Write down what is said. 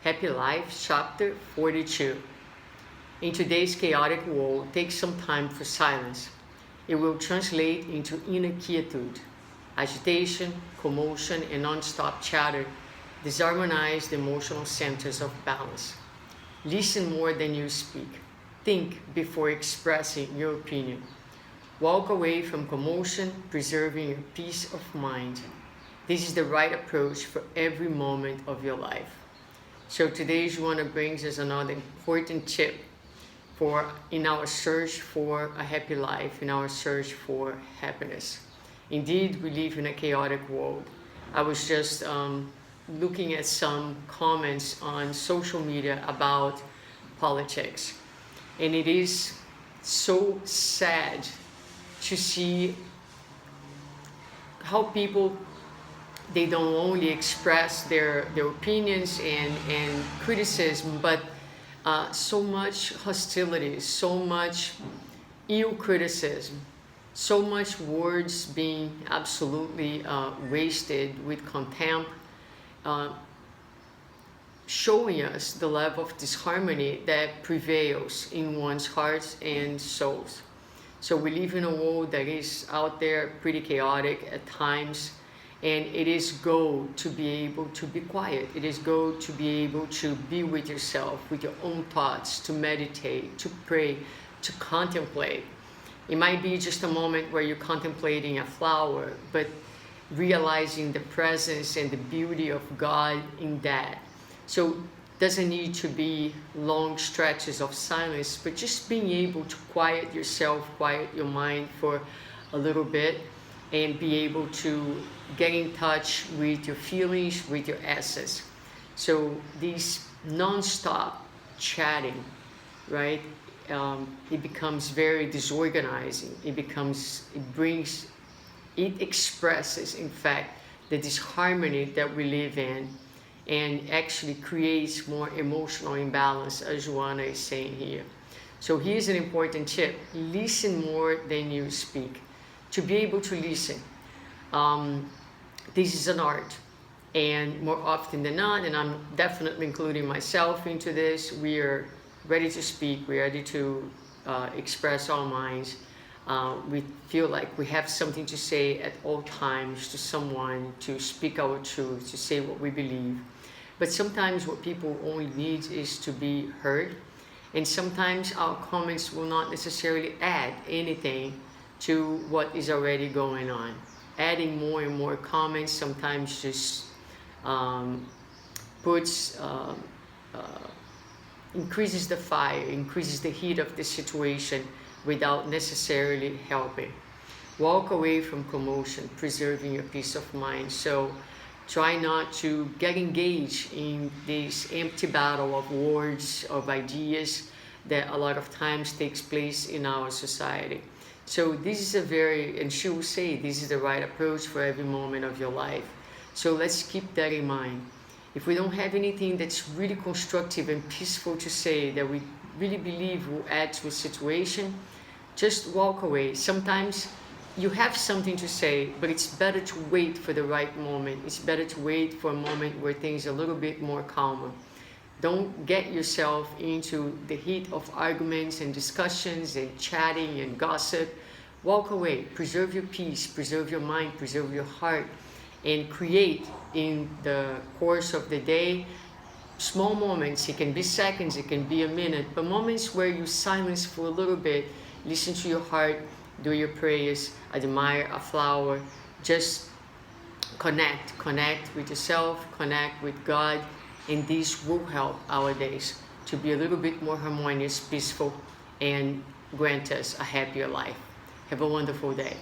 Happy Life, Chapter 42. In today's chaotic world, take some time for silence. It will translate into inner quietude. Agitation, commotion, and non-stop chatter disharmonize the emotional centers of balance. Listen more than you speak. Think before expressing your opinion. Walk away from commotion, preserving your peace of mind. This is the right approach for every moment of your life. So today Joanna brings us another important tip in our search for a happy life, in our search for happiness. Indeed, we live in a chaotic world. I was just looking at some comments on social media about politics, and it is so sad to see how people, they don't only express their opinions and criticism, but so much hostility, so much ill criticism, so much words being absolutely wasted with contempt, showing us the level of disharmony that prevails in one's hearts and souls. So we live in a world that is out there pretty chaotic at times, and it is gold to be able to be quiet. It is gold to be able to be with yourself, with your own thoughts, to meditate, to pray, to contemplate. It might be just a moment where you're contemplating a flower, but realizing the presence and the beauty of God in that. So doesn't need to be long stretches of silence, but just being able to quiet yourself, quiet your mind for a little bit, and be able to get in touch with your feelings, with your essence. So these non-stop chatting, right? It becomes very disorganizing. It expresses, in fact, the disharmony that we live in, and actually creates more emotional imbalance, as Joanna is saying here. So here's an important tip. Listen more than you speak. To be able to listen, this is an art. And more often than not, and I'm definitely including myself into this, we are ready to speak, we're ready to express our minds. We feel like we have something to say at all times to someone, to speak our truth, to say what we believe. But sometimes what people only need is to be heard. And sometimes our comments will not necessarily add anything to what is already going on. Adding more and more comments sometimes just increases the fire, increases the heat of the situation without necessarily helping. Walk away from commotion, preserving your peace of mind. So try not to get engaged in this empty battle of words, of ideas that a lot of times takes place in our society. So this is and she will say, this is the right approach for every moment of your life. So let's keep that in mind. If we don't have anything that's really constructive and peaceful to say, that we really believe will add to a situation, just walk away. Sometimes you have something to say, but it's better to wait for the right moment. It's better to wait for a moment where things are a little bit more calmer. Don't get yourself into the heat of arguments and discussions and chatting and gossip. Walk away. Preserve your peace, preserve your mind, preserve your heart, and create in the course of the day small moments. It can be seconds, it can be a minute, but moments where you silence for a little bit, listen to your heart, do your prayers, admire a flower, just connect with yourself, connect with God, and this will help our days to be a little bit more harmonious, peaceful, and grant us a happier life. Have a wonderful day.